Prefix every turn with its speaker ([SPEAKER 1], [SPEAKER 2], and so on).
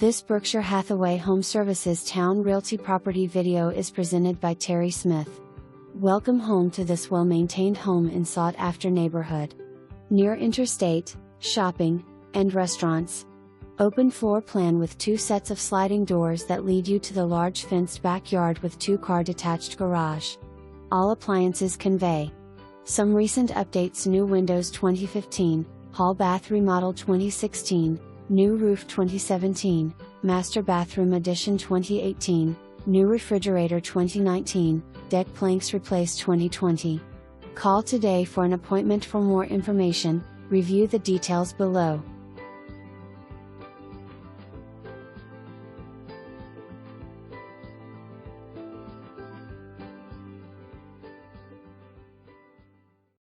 [SPEAKER 1] This Berkshire Hathaway HomeServices Towne Realty property video is presented by Terry Smith. Welcome home to this well-maintained home in sought-after neighborhood. Near interstate, shopping, and restaurants. Open floor plan with 2 sets of sliding doors that lead you to the large fenced backyard with 2-car detached garage. All appliances convey. Some recent updates: new windows 2015, hall bath remodel 2016, new roof 2017, master bathroom addition 2018, new refrigerator 2019, deck planks replaced 2020. Call today for an appointment. For more information, review the details below.